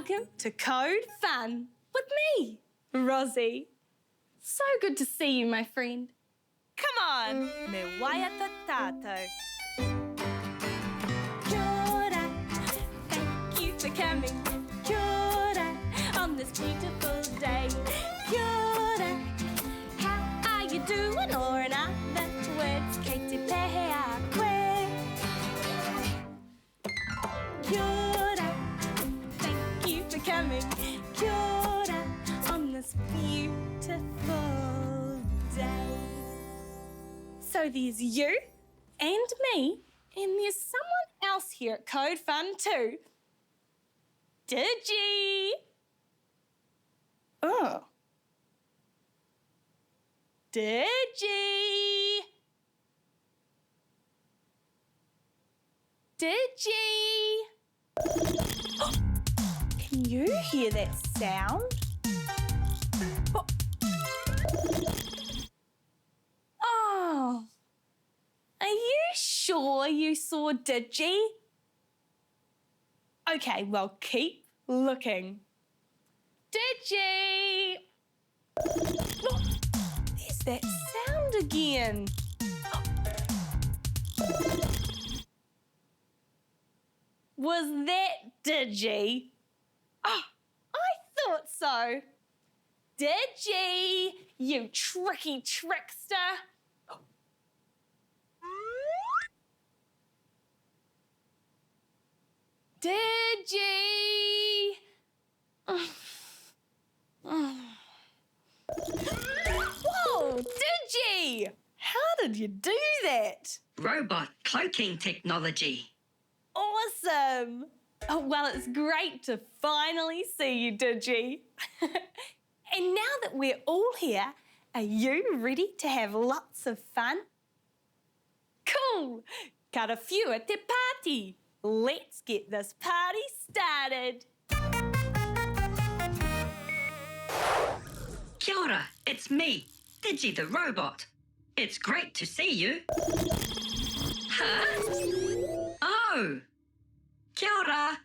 Welcome to Code Fun with me, Rozzie. So good to see you, my friend. Come on, me waiata tātou. Kia ora, thank you for coming. Kia ora, on this beautiful day. Kia ora, how are you doing? Or in other words, kei te pehe a koe. Kia ora, thank you for coming. Kia ora, on this beautiful day. So there's you and me, and there's someone else here at Code Fun too. Digi! Oh. Digi! Digi! Can you hear that sound? Oh. Are you sure you saw Digi? Okay, well, keep looking. Digi! Oh, there's that sound again. Was that Digi? Oh, I thought so. Digi, you tricky trickster. Digi! Whoa, Digi! How did you do that? Robot cloaking technology. Awesome! Oh, well, it's great to finally see you, Digi. And now that we're all here, are you ready to have lots of fun? Cool! Ka whiu te party! Let's get this party started. Kia ora, it's me, Digi the robot. It's great to see you. Huh? Oh! Kia ora.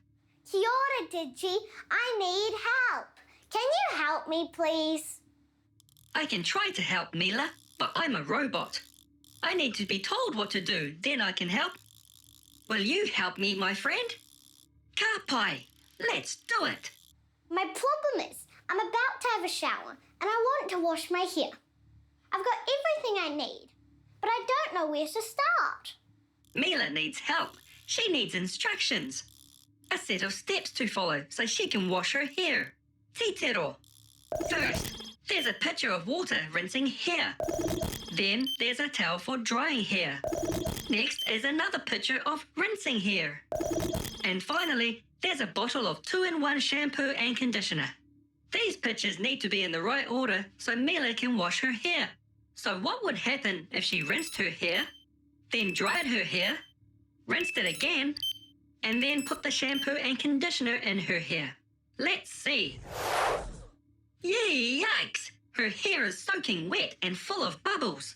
Kia ora, Digi. I need help. Can you help me, please? I can try to help, Meila, but I'm a robot. I need to be told what to do, then I can help. Will you help me, my friend? Ka pai, let's do it. My problem is I'm about to have a shower and I want to wash my hair. I've got everything I need, but I don't know where to start. Meila needs help. She needs instructions. A set of steps to follow so she can wash her hair. Titero. First, there's a pitcher of water rinsing hair. Then there's a towel for drying hair. Next is another pitcher of rinsing hair. And finally, there's a bottle of 2-in-1 shampoo and conditioner. These pitchers need to be in the right order so Meila can wash her hair. So what would happen if she rinsed her hair, then dried her hair, rinsed it again, and then put the shampoo and conditioner in her hair? Let's see. Yikes! Her hair is soaking wet and full of bubbles.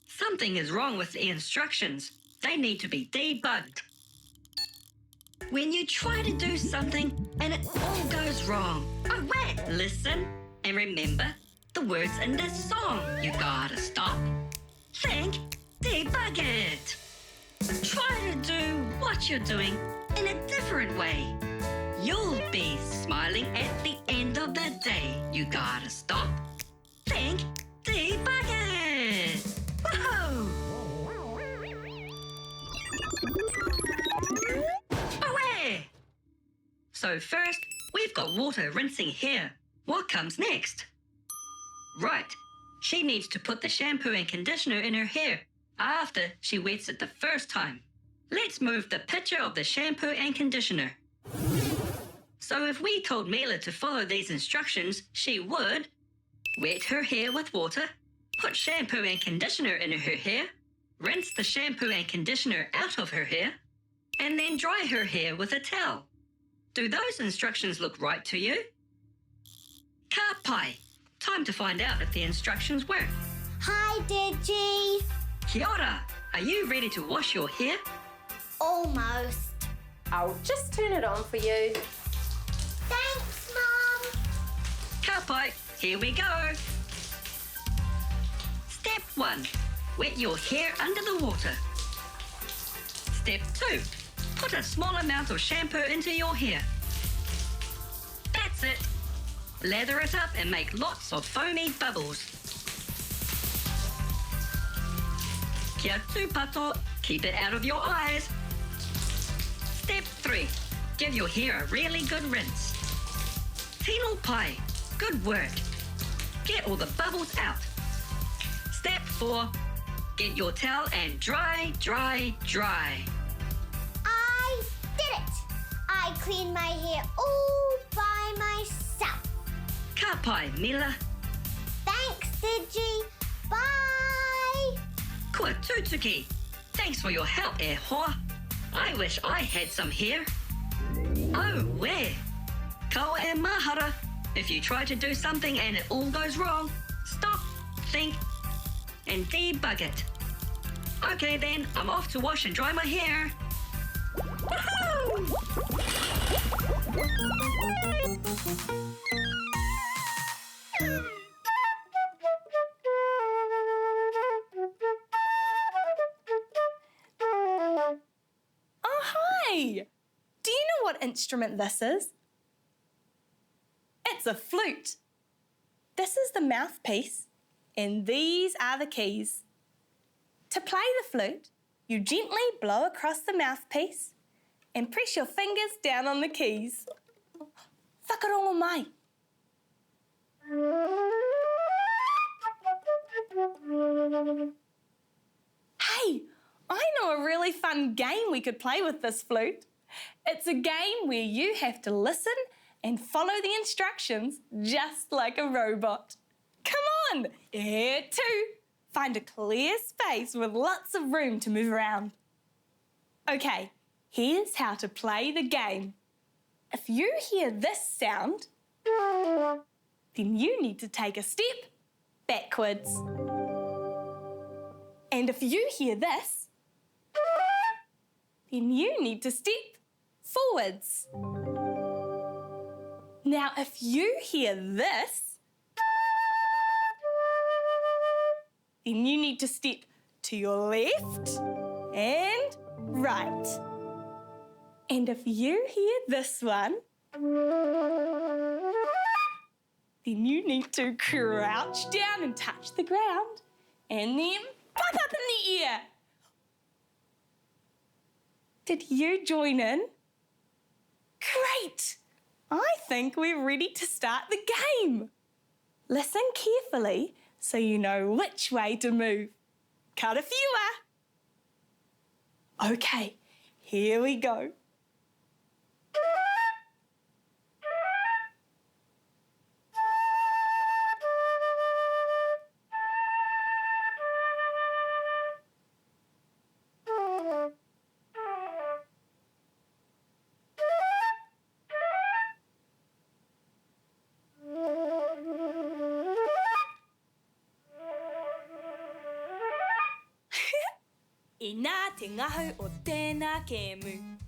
Something is wrong with the instructions. They need to be debugged. When you try to do something and it all goes wrong, oh wait, listen and remember the words in this song. You gotta stop, think, debug it. Try to do what you're doing in a different way. You'll be smiling at the end of the day. You gotta stop, think, debug it. Whoa! Away! So first, we've got water rinsing hair. What comes next? Right, she needs to put the shampoo and conditioner in her hair after she wets it the first time. Let's move the pitcher of the shampoo and conditioner. So if we told Meila to follow these instructions, she would wet her hair with water, put shampoo and conditioner in her hair, rinse the shampoo and conditioner out of her hair, and then dry her hair with a towel. Do those instructions look right to you? Ka pai. Time to find out if the instructions work. Hi, Digi. Kia ora. Are you ready to wash your hair? Almost. I'll just turn it on for you. Thanks, Mum. Ka pai, here we go. Step 1. Wet your hair under the water. Step 2. Put a small amount of shampoo into your hair. That's it. Lather it up and make lots of foamy bubbles. Kia tūpato, keep it out of your eyes. Step 3. Give your hair a really good rinse. Tino pai, good work. Get all the bubbles out. Step 4. Get your towel and dry, dry, dry. I did it. I cleaned my hair all by myself. Ka pai, Meila. Thanks, Digi. Bye. Kua tūtuki. Thanks for your help, e hoa. I wish I had some hair. Oh, where? Kaua e mahara. If you try to do something and it all goes wrong, stop, think, and debug it. Okay then, I'm off to wash and dry my hair. Woohoo! Oh, hi! Do you know what instrument this is? It's a flute. This is the mouthpiece, and these are the keys. To play the flute, you gently blow across the mouthpiece and press your fingers down on the keys. Whakarongo mai. Hey, I know a really fun game we could play with this flute. It's a game where you have to listen and follow the instructions just like a robot. Come on, here too. Find a clear space with lots of room to move around. Okay, here's how to play the game. If you hear this sound, then you need to take a step backwards. And if you hear this, then you need to step forwards. Now, if you hear this, then you need to step to your left and right. And if you hear this one, then you need to crouch down and touch the ground and then pop up in the air. Did you join in? Great! I think we're ready to start the game. Listen carefully so you know which way to move. Karawhiua. Okay, here we go.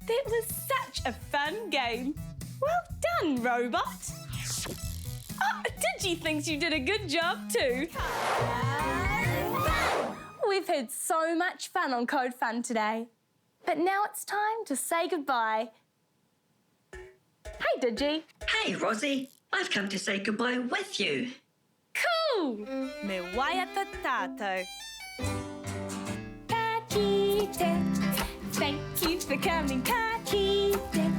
That was such a fun game. Well done, robot. Oh, Digi thinks you did a good job too. We've had so much fun on Code Fun today. But now it's time to say goodbye. Hey, Digi. Hey, Rozzie. I've come to say goodbye with you. Cool. Me waiata tātou. Ka kite. Thank you for coming, ka kite.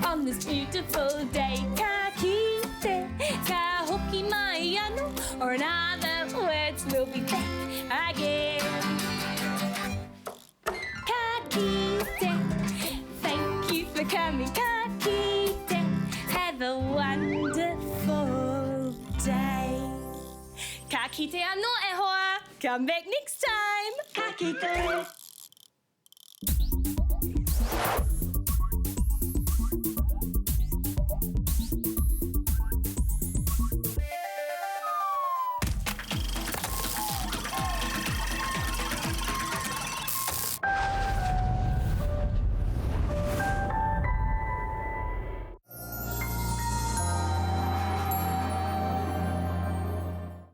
On this beautiful day, ka kite. Ka hoki mai anu, or in other words, we'll be back again. Ka kite. Thank you for coming, ka kite. Have a wonderful day. Ka kite anō e hoa. Come back next time. Ka kite.